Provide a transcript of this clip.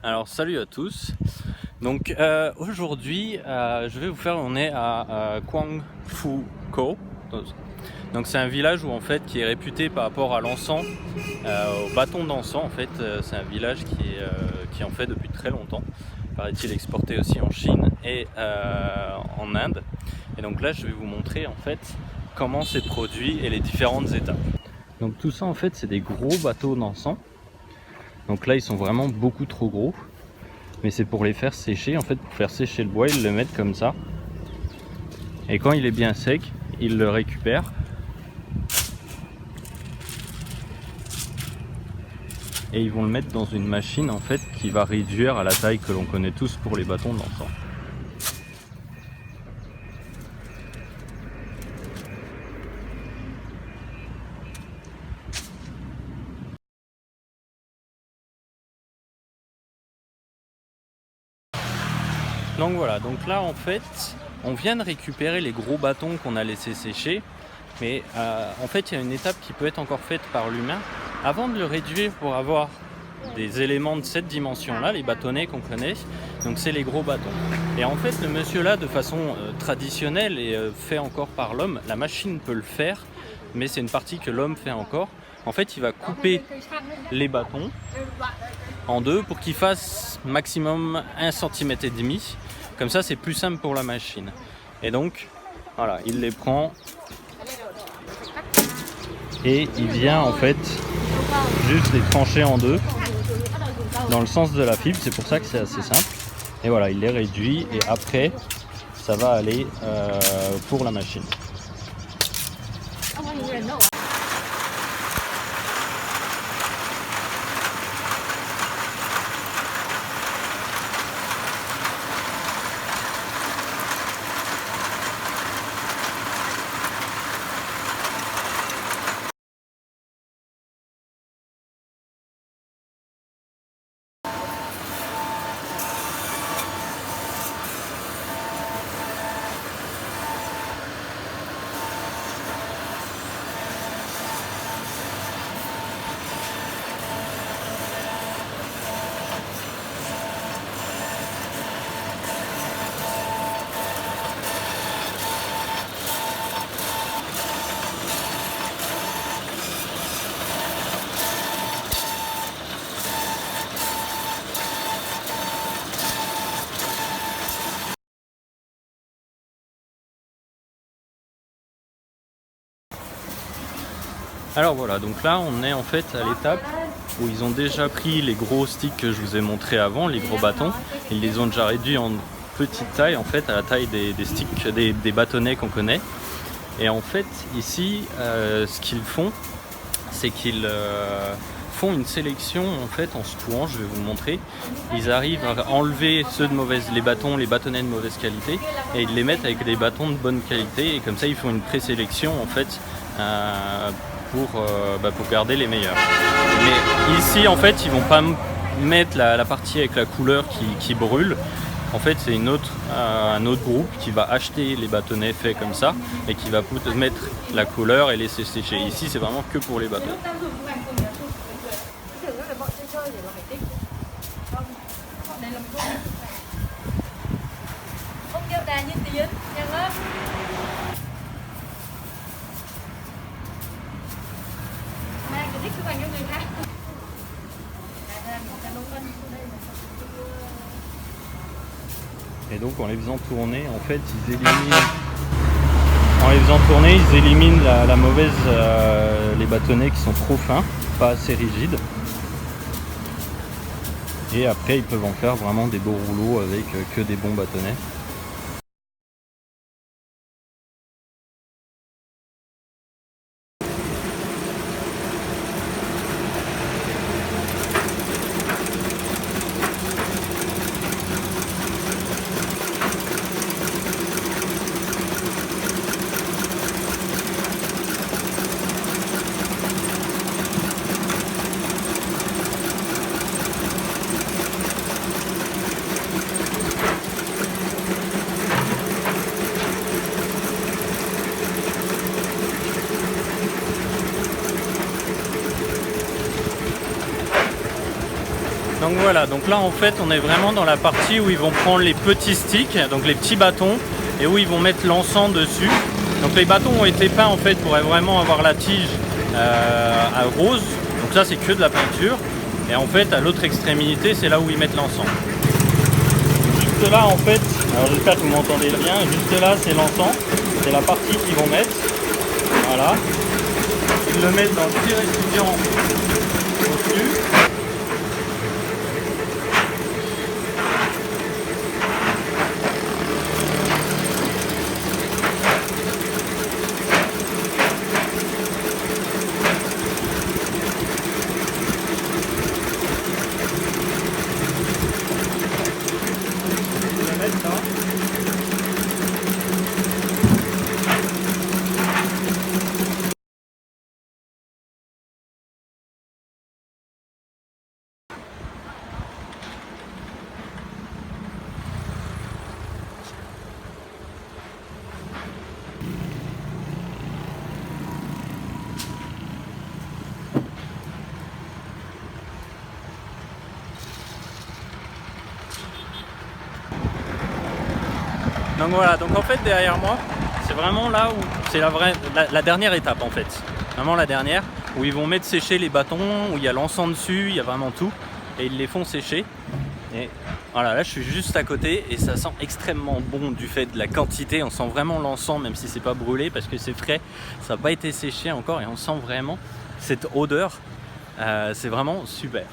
Alors salut à tous. Donc aujourd'hui je vais vous faire, on est à Quang-Phu-Co. Donc c'est un village où en fait qui est réputé par rapport à l'encens, au bâton d'encens en fait. C'est un village qui en fait depuis très longtemps. Paraît-il exporté aussi en Chine et en Inde. Et donc là je vais vous montrer en fait comment c'est produit et les différentes étapes. Donc tout ça en fait c'est des gros bateaux d'encens. Donc là ils sont vraiment beaucoup trop gros, mais c'est pour les faire sécher. En fait pour faire sécher le bois ils le mettent comme ça, et quand il est bien sec ils le récupèrent et ils vont le mettre dans une machine en fait qui va réduire à la taille que l'on connaît tous pour les bâtons d'encens. Donc voilà, donc là en fait on vient de récupérer les gros bâtons qu'on a laissé sécher, mais en fait il y a une étape qui peut être encore faite par l'humain avant de le réduire pour avoir des éléments de cette dimension là, les bâtonnets qu'on connaît. Donc c'est les gros bâtons, et en fait le monsieur là de façon traditionnelle et fait encore par l'homme, la machine peut le faire mais c'est une partie que l'homme fait encore. En fait il va couper les bâtons en deux pour qu'ils fassent maximum 1,5 cm. Comme ça c'est plus simple pour la machine. Et donc voilà, il les prend et il vient en fait juste les trancher en deux dans le sens de la fibre. C'est pour ça que c'est assez simple. Et voilà, il les réduit et après ça va aller pour la machine. Alors voilà, donc là on est en fait à l'étape où ils ont déjà pris les gros sticks que je vous ai montré avant, les gros bâtons. Ils les ont déjà réduits en petite taille, en fait à la taille des sticks, des bâtonnets qu'on connaît. Et en fait ici ce qu'ils font, c'est qu'ils font une sélection en fait en secouant. Je vais vous montrer. Ils arrivent à enlever les bâtonnets de mauvaise qualité, et ils les mettent avec des bâtons de bonne qualité, et comme ça ils font une présélection en fait pour garder les meilleurs. Mais ici en fait ils vont pas mettre la partie avec la couleur qui brûle. En fait c'est un autre groupe qui va acheter les bâtonnets faits comme ça et qui va mettre la couleur et laisser sécher. Ici c'est vraiment que pour les bâtons. Et donc en les faisant tourner, en fait ils éliminent la mauvaise, les bâtonnets qui sont trop fins, pas assez rigide. Et après ils peuvent en faire vraiment des beaux rouleaux avec que des bons bâtonnets. Donc voilà, donc là en fait on est vraiment dans la partie où ils vont prendre les petits sticks, donc les petits bâtons, et où ils vont mettre l'encens dessus. Donc les bâtons ont été peints en fait pour vraiment avoir la tige à rose, donc ça c'est que de la peinture. Et en fait à l'autre extrémité c'est là où ils mettent l'encens. Juste là en fait, alors j'espère que vous m'entendez bien, juste là c'est l'encens, c'est la partie qu'ils vont mettre, voilà. Ils le mettent dans le petit récipient au-dessus. Donc voilà, donc en fait derrière moi, c'est vraiment là où c'est la dernière étape en fait. Vraiment la dernière, où ils vont mettre sécher les bâtons, où il y a l'encens dessus, il y a vraiment tout. Et ils les font sécher. Et voilà, là je suis juste à côté et ça sent extrêmement bon du fait de la quantité. On sent vraiment l'encens même si c'est pas brûlé parce que c'est frais. Ça n'a pas été séché encore et on sent vraiment cette odeur. C'est vraiment super.